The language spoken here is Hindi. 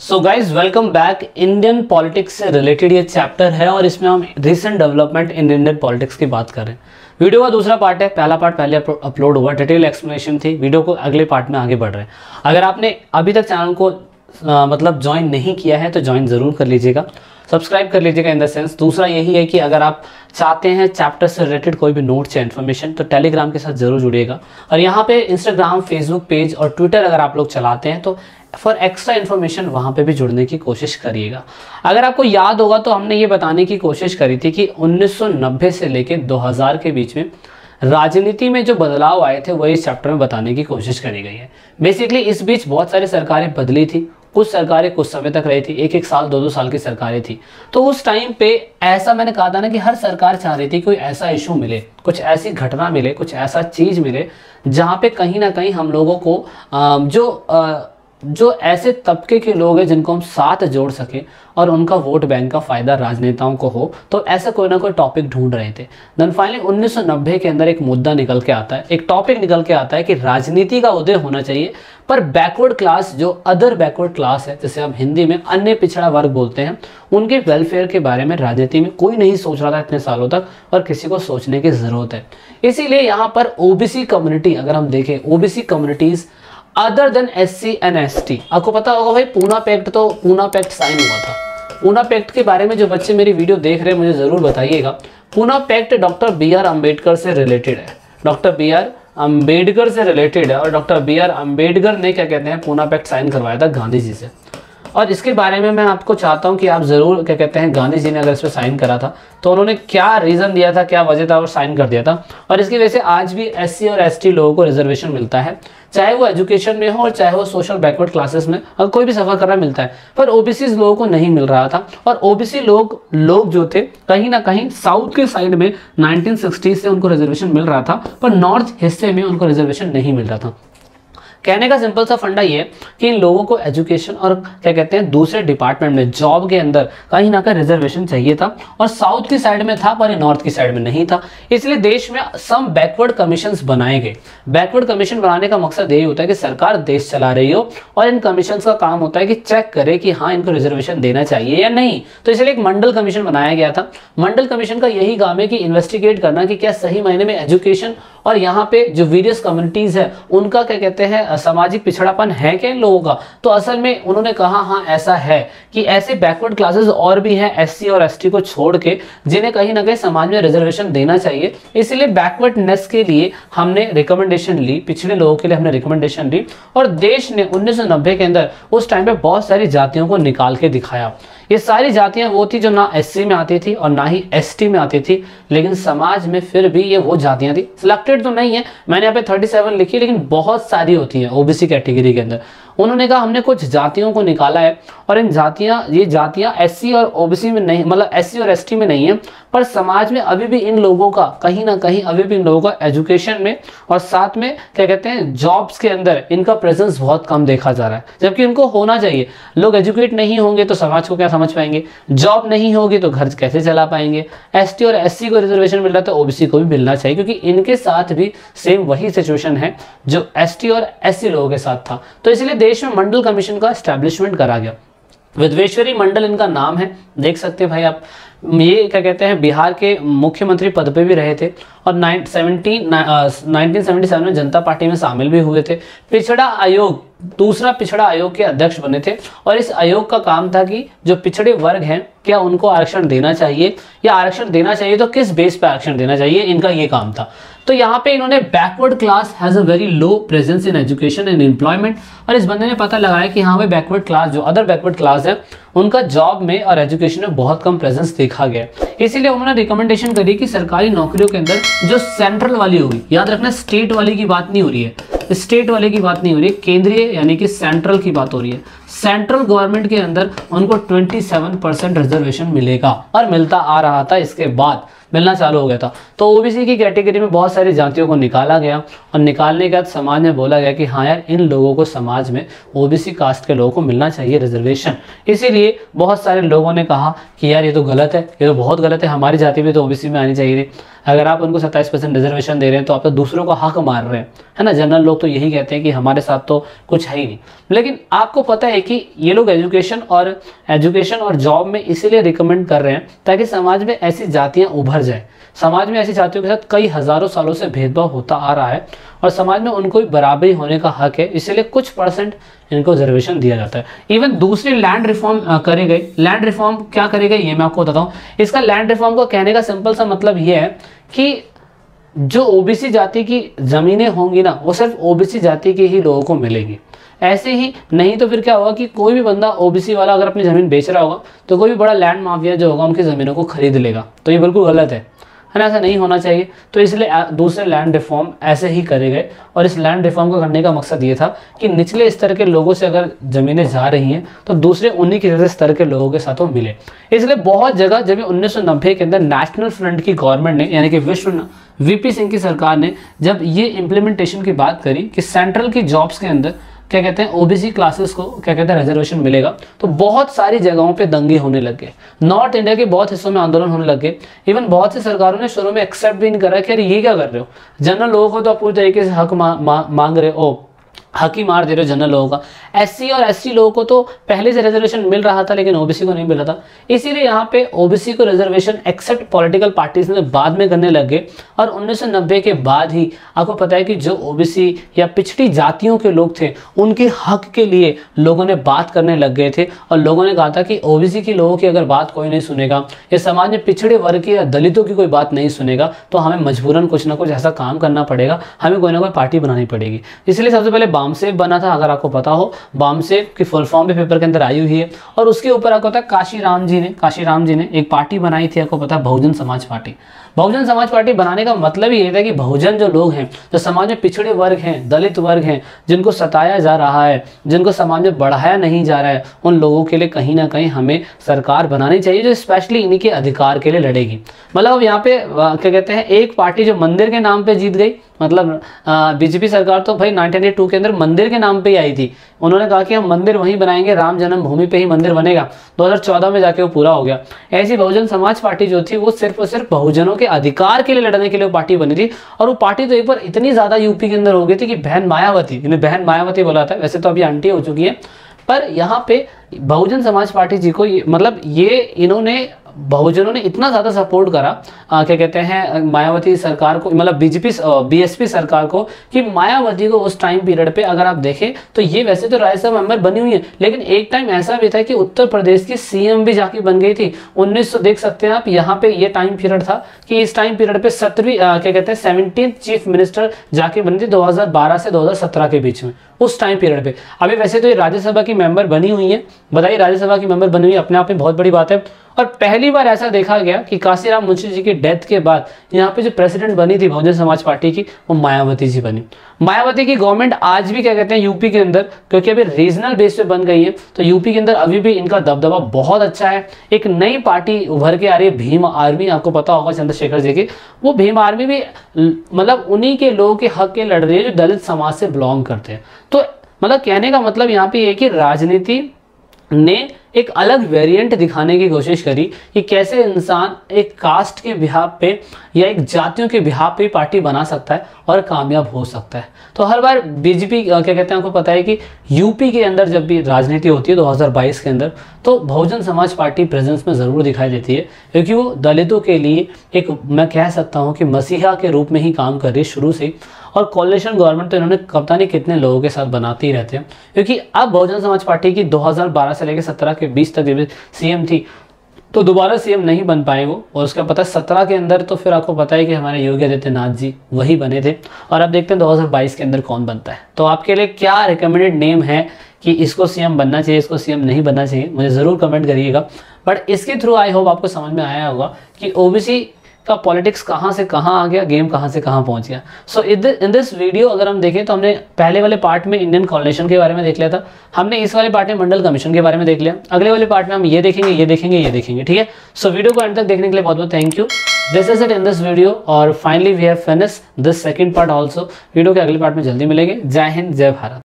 So guys welcome back. Indian politics से रिलेटेड ये चैप्टर है और इसमें हम recent development in Indian politics की बात कर रहे हैं। वीडियो का दूसरा पार्ट है, पहला पार्ट पहले अपलोड हुआ, डिटेल एक्सप्लेनेशन थी। वीडियो को अगले पार्ट में आगे बढ़ रहे हैं। अगर आपने अभी तक चैनल को मतलब ज्वाइन नहीं किया है तो ज्वाइन ज़रूर कर लीजिएगा, सब्सक्राइब कर लीजिएगा इन द सेंस। दूसरा यही है कि अगर आप चाहते हैं चैप्टर से रिलेटेड कोई भी नोट्स या इन्फॉर्मेशन तो टेलीग्राम के साथ जरूर जुड़िएगा। और यहाँ पे इंस्टाग्राम, फेसबुक पेज और ट्विटर अगर आप लोग चलाते हैं तो फॉर एक्स्ट्रा इन्फॉर्मेशन वहाँ पे भी जुड़ने की कोशिश करिएगा। अगर आपको याद होगा तो हमने ये बताने की कोशिश करी थी कि 1990 से लेकर 2000 के बीच में राजनीति में जो बदलाव आए थे वो इस चैप्टर में बताने की कोशिश करी गई है। बेसिकली इस बीच बहुत सारी सरकारें बदली थी, कुछ सरकारें कुछ समय तक रही थी, एक एक साल 2-2 साल की सरकारें थी। तो उस टाइम पे ऐसा मैंने कहा था ना कि हर सरकार चाह रही थी कोई ऐसा इशू मिले, कुछ ऐसी घटना मिले, कुछ ऐसा चीज मिले जहाँ पे कहीं ना कहीं हम लोगों को जो ऐसे तबके के लोग हैं जिनको हम साथ जोड़ सके और उनका वोट बैंक का फायदा राजनेताओं को हो, तो ऐसा कोई ना कोई टॉपिक ढूंढ रहे थे। देन फाइनली 1990 के अंदर एक मुद्दा निकल के आता है, एक टॉपिक निकल के आता है कि राजनीति का उदय होना चाहिए, पर बैकवर्ड क्लास, जो अदर बैकवर्ड क्लास है, जैसे हम हिंदी में अन्य पिछड़ा वर्ग बोलते हैं, उनके वेलफेयर के बारे में राजनीति में कोई नहीं सोच रहा था इतने सालों तक, और किसी को सोचने की जरूरत है। इसीलिए यहाँ पर ओबीसी कम्युनिटी, अगर हम देखें OBC communities other than SC and ST, आपको पता होगा भाई पूना पैक्ट साइन हुआ था। पूना पैक्ट के बारे में जो बच्चे मेरी वीडियो देख रहे हैं मुझे जरूर बताइएगा। Poona pact doctor BR Ambedkar से रिलेटेड है, डॉक्टर BR अम्बेडकर से रिलेटेड है। और डॉक्टर BR अम्बेडकर ने क्या कहते हैं पूना पैक्ट साइन करवाया था गांधी जी से। और इसके बारे में मैं आपको चाहता हूं कि आप जरूर क्या कहते हैं, गांधी जी ने अगर इस पर साइन करा था तो उन्होंने क्या रीजन दिया था, क्या वजह था और साइन कर दिया था। और इसकी वजह से आज भी SC और ST लोगों को रिजर्वेशन मिलता है, चाहे वो एजुकेशन में हो और चाहे वो सोशल बैकवर्ड क्लासेस में, अगर कोई भी सफर करना मिलता है। पर ओबीसी लोगों को नहीं मिल रहा था। और ओबीसी लोग जो थे कहीं ना कहीं साउथ के साइड में 1960 से उनको रिजर्वेशन मिल रहा था, पर नॉर्थ हिस्से में उनको रिजर्वेशन नहीं मिल रहा था। कहने का सिंपल सा फंडा ये है कि इन लोगों को एजुकेशन और क्या कहते हैं दूसरे डिपार्टमेंट में, जॉब के अंदर कहीं ना कहीं रिजर्वेशन चाहिए था, और साउथ की साइड में था पर नॉर्थ की साइड में नहीं था। इसलिए देश में सम बैकवर्ड कमीशंस बनाए गए। बैकवर्ड कमीशन बनाने का मकसद यही होता है कि सरकार देश चला रही हो और इन कमीशन का काम होता है कि चेक करे कि हाँ इनको रिजर्वेशन देना चाहिए या नहीं। तो इसलिए एक मंडल कमीशन बनाया गया था। मंडल कमीशन का यही काम है कि इन्वेस्टिगेट करना कि क्या सही मायने में एजुकेशन और यहाँ पे जो वेरियस कम्युनिटीज है उनका क्या कहते हैं सामाजिक पिछड़ापन है क्या इन लोगों का। तो असल में उन्होंने कहा हाँ ऐसा है कि ऐसे बैकवर्ड क्लासेस और भी हैं SC और ST को छोड़ के, जिन्हें कहीं ना कहीं समाज में रिजर्वेशन देना चाहिए। इसलिए बैकवर्डनेस के लिए हमने रिकमेंडेशन ली, पिछड़े लोगों के लिए हमने रिकमेंडेशन ली। और देश ने 1990 के अंदर उस टाइम पे बहुत सारी जातियों को निकाल के दिखाया। ये सारी जातियां वो थी जो ना SC में आती थी और ना ही ST में आती थी, लेकिन समाज में फिर भी ये वो जातियां थी। सिलेक्टेड तो नहीं है, मैंने यहाँ पे 37 लिखी, लेकिन बहुत सारी होती हैं ओबीसी कैटेगरी के अंदर। उन्होंने कहा हमने कुछ जातियों को निकाला है और ये जातियां SC और OBC में नहीं, मतलब SC और ST में नहीं है, पर समाज में अभी भी इन लोगों का कहीं ना कहीं अभी भी इन लोगों का एजुकेशन में और साथ में क्या कहते हैं जॉब्स के अंदर इनका प्रेजेंस बहुत कम देखा जा रहा है, जबकि इनको होना चाहिए। लोग एजुकेट नहीं होंगे तो समाज को क्या समझ पाएंगे, जॉब नहीं होगी तो घर कैसे चला पाएंगे। ST और SC को रिजर्वेशन मिल रहा है तो OBC को भी मिलना चाहिए, क्योंकि इनके साथ भी सेम वही सिचुएशन है जो ST और SC लोगों के साथ था। तो इसलिए देश में मंडल कमीशन का एस्टैब्लिशमेंट करा गया। विद्वेश्वरी मंडल इनका नाम है, देख सकते हैं भाई आप। ये क्या कहते हैं बिहार के मुख्यमंत्री पद पे भी रहे थे और 1977 में जनता पार्टी में शामिल भी हुए थे। पिछड़ा आयोग, दूसरा पिछड़ा आयोग के अध्यक्ष बने थे। और इस आयोग का काम था कि जो पिछड़े वर्ग हैं क्या उनको आरक्षण देना चाहिए, या आरक्षण देना चाहिए तो किस बेस पे आरक्षण देना चाहिए, इनका ये काम था। तो यहाँ पे इन्होंने backward class has a very low presence in education and employment, और इस बंदे ने पता लगाया कि हाँ भाई बैकवर्ड क्लास, जो अदर बैकवर्ड क्लास है, उनका जॉब में और एजुकेशन में बहुत कम प्रेजेंस देखा गया। इसीलिए उन्होंने रिकमेंडेशन करी कि सरकारी नौकरियों के अंदर जो सेंट्रल वाली होगी, याद रखना स्टेट वाली की बात नहीं हो रही है, स्टेट वाले की बात नहीं हो रही है, केंद्रीय यानी कि सेंट्रल की बात हो रही है। सेंट्रल गवर्नमेंट के अंदर उनको 27% रिजर्वेशन मिलेगा, और मिलता आ रहा था, इसके बाद मिलना चालू हो गया था। तो ओबीसी की कैटेगरी में बहुत सारी जातियों को निकाला गया, और निकालने के बाद समाज में बोला गया कि हाँ यार इन लोगों को समाज में ओबीसी कास्ट के लोगों को मिलना चाहिए रिजर्वेशन। इसीलिए बहुत सारे लोगों ने कहा कि यार ये तो गलत है, ये तो बहुत गलत है, हमारी जाति भी तो ओबीसी में आनी चाहिए थी। अगर आप उनको 27% रिजर्वेशन दे रहे हैं तो आप तो दूसरों का हक मार रहे हैं, है ना। जनरल लोग तो यही कहते हैं कि हमारे साथ तो कुछ है ही नहीं। लेकिन आपको पता है कि ये लोग एजुकेशन और जॉब में इसीलिए रिकमेंड कर रहे हैं ताकि समाज में ऐसी जातियां उभर जाए। समाज में ऐसी जातियों के साथ कई हजारों सालों से भेदभाव होता आ रहा है और समाज में उनको भी बराबरी होने का हक है, इसलिए कुछ परसेंट इनको रिजर्वेशन दिया जाता है। इवन दूसरी लैंड रिफॉर्म करी गई। लैंड रिफॉर्म क्या करी गई ये मैं आपको बताता हूँ। इसका लैंड रिफॉर्म को कहने का सिंपल सा मतलब ये है कि जो ओबीसी जाति की जमीनें होंगी ना वो सिर्फ ओबीसी जाति के ही लोगों को मिलेगी। ऐसे ही नहीं तो फिर क्या होगा कि कोई भी बंदा ओबीसी वाला अगर अपनी जमीन बेच रहा होगा तो कोई भी बड़ा लैंड माफिया जो होगा उनकी जमीनों को खरीद लेगा। तो ये बिल्कुल गलत है ना, ऐसा नहीं होना चाहिए। तो इसलिए दूसरे लैंड रिफॉर्म ऐसे ही करे गए और इस लैंड रिफॉर्म को करने का मकसद ये था कि निचले स्तर के लोगों से अगर जमीनें जा रही हैं तो दूसरे उन्हीं के जैसे स्तर के लोगों के साथ वो मिले। इसलिए बहुत जगह जब 1990 के अंदर नेशनल फ्रंट की गवर्नमेंट ने यानी कि वीपी सिंह की सरकार ने जब ये इम्प्लीमेंटेशन की बात करी कि सेंट्रल की जॉब्स के अंदर क्या कहते हैं ओबीसी क्लासेस को क्या कहते हैं रिजर्वेशन मिलेगा, तो बहुत सारी जगहों पे दंगे होने लग गए। नॉर्थ इंडिया के बहुत हिस्सों में आंदोलन होने लग गए। इवन बहुत सी सरकारों ने शुरू में एक्सेप्ट भी नहीं करा कि अरे ये क्या कर रहे हो, जनरल लोगों को तो आप पूरी तरीके से हक मांग रहे हो, हक ही मार दे रहे हो जनरल लोगों का। एससी और एसटी लोगों को तो पहले से रिजर्वेशन मिल रहा था लेकिन ओबीसी को नहीं मिल रहा था। इसीलिए यहाँ पे ओबीसी को रिजर्वेशन एक्सेप्ट पॉलिटिकल पार्टीज ने बाद में करने लग गए और 1990 के बाद ही आपको पता है कि जो ओबीसी या पिछड़ी जातियों के लोग थे उनके हक के लिए लोगों ने बात करने लग गए थे और लोगों ने कहा था कि ओबीसी के लोगों की अगर बात कोई नहीं सुनेगा या समाज में पिछड़े वर्ग के या दलितों की कोई बात नहीं सुनेगा तो हमें मजबूरन कुछ ना कुछ ऐसा काम करना पड़ेगा, हमें कोई ना कोई पार्टी बनानी पड़ेगी। इसलिए सबसे पहले बामसेफ बना था, अगर आपको पता हो बामसेफ की फुल फॉर्म भी पेपर के अंदर आई हुई है। और उसके ऊपर आपको पता है काशीराम जी ने एक पार्टी बनाई थी, आपको पता है बहुजन समाज पार्टी। बहुजन समाज पार्टी बनाने का मतलब ही ये था कि बहुजन जो लोग हैं, जो समाज में पिछड़े वर्ग हैं, दलित वर्ग हैं, जिनको सताया जा रहा है, जिनको समाज में बढ़ाया नहीं जा रहा है, उन लोगों के लिए कहीं ना कहीं हमें सरकार बनानी चाहिए जो स्पेशली इन्हीं के अधिकार के लिए लड़ेगी। मतलब यहाँ पे क्या कहते हैं एक पार्टी जो मंदिर के नाम पे जीत गई, मतलब बीजेपी सरकार तो भाई 1982 के अंदर मंदिर के नाम पे ही आई थी। उन्होंने कहा कि हम मंदिर वहीं बनाएंगे, राम जन्मभूमि पे ही मंदिर बनेगा। 2014 में जाके वो पूरा हो गया। ऐसी बहुजन समाज पार्टी जो थी वो सिर्फ और सिर्फ बहुजनों के अधिकार के लिए लड़ने के लिए वो पार्टी बनी थी। और वो पार्टी तो एक बार इतनी ज्यादा यूपी के अंदर हो गई थी कि बहन मायावती, इन्हें बहन मायावती बोला था, वैसे तो अभी आंटी हो चुकी है, पर यहाँ पे बहुजन समाज पार्टी जी को मतलब ये इन्होंने बहुजनों ने इतना ज़्यादा सपोर्ट करा क्या कहते हैं मायावती सरकार को, मतलब बीएसपी सरकार को, कि मायावती को उस टाइम पीरियड पे अगर आप देखें तो ये वैसे तो राज्यसभा मेंबर बनी हुई है लेकिन एक टाइम ऐसा भी था कि उत्तर प्रदेश की सीएम भी जाके बन गई थी। 1900 देख सकते हैं आप, यहाँ पे ये टाइम पीरियड था कि इस टाइम पीरियड पे 17वीं क्या कहते हैं 17th चीफ मिनिस्टर जाके बनी थी 2012 से 2017 के बीच में, उस टाइम पीरियड पे। अभी वैसे तो ये राज्यसभा की मेंबर बनी हुई है, बताइए राज्यसभा की मेंबर बनी हुई है, अपने आप में बहुत बड़ी बात है। और पहली बार ऐसा देखा गया कि काशीराम मुंशी जी की डेथ के बाद यहाँ पे जो प्रेसिडेंट बनी थी बहुजन समाज पार्टी की वो मायावती जी बनी। मायावती की गवर्नमेंट आज भी क्या कहते हैं यूपी के अंदर, क्योंकि अभी रीजनल बेस पे बन गई है तो यूपी के अंदर अभी भी इनका दबदबा बहुत अच्छा है। एक नई पार्टी उभर के आ रही है भीम आर्मी, आपको पता होगा चंद्रशेखर जी की, वो भीम आर्मी भी मतलब उन्हीं के लोगों के हक के लड़ रही है जो दलित समाज से बिलोंग करते हैं। तो मतलब कहने का मतलब यहाँ पे ये कि राजनीति ने एक अलग वेरिएंट दिखाने की कोशिश करी कि कैसे इंसान एक कास्ट के बिहाफ पे या एक जातियों के बिहाफ पे पार्टी बना सकता है और कामयाब हो सकता है। तो हर बार बीजेपी क्या कहते हैं, आपको पता है कि यूपी के अंदर जब भी राजनीति होती है 2022 के अंदर तो बहुजन समाज पार्टी प्रेजेंस में ज़रूर दिखाई देती है, क्योंकि वो दलितों के लिए एक मैं कह सकता हूँ कि मसीहा के रूप में ही काम कर रही है शुरू से। और कोalition गवर्नमेंट तो इन्होंने पता नहीं कितने लोगों के साथ बनाते ही रहते हैं, क्योंकि अब बहुजन समाज पार्टी की 2012 से लेकर 17 के बीच तक सीएम थी तो दोबारा सीएम नहीं बन पाए वो, और उसका पता 17 के अंदर तो फिर आपको पता है कि हमारे योगी आदित्यनाथ जी वही बने थे। और अब देखते हैं 2022 के अंदर कौन बनता है। तो आपके लिए क्या रिकमेंडेड नेम है कि इसको सीएम बनना चाहिए, इसको सीएम नहीं बनना चाहिए, मुझे ज़रूर कमेंट करिएगा। बट इसके थ्रू आई होप आपको समझ में आया होगा कि ओबीसी का पॉलिटिक्स कहाँ से कहाँ आ गया, गेम कहाँ से कहाँ पहुँच गया। सो इन दिस वीडियो अगर हम देखें तो हमने पहले वाले पार्ट में इंडियन कोalition के बारे में देख लिया था, हमने इस वाले पार्ट में मंडल कमीशन के बारे में देख लिया, अगले वाले पार्ट में हम ये देखेंगे, ठीक है। सो वीडियो को अंत तक देखने के लिए बहुत बहुत thank you. This is it in this video और finally we have finished this second part also. Video के अगले पार्ट में जल्दी मिलेंगे। जय हिंद, जय भारत।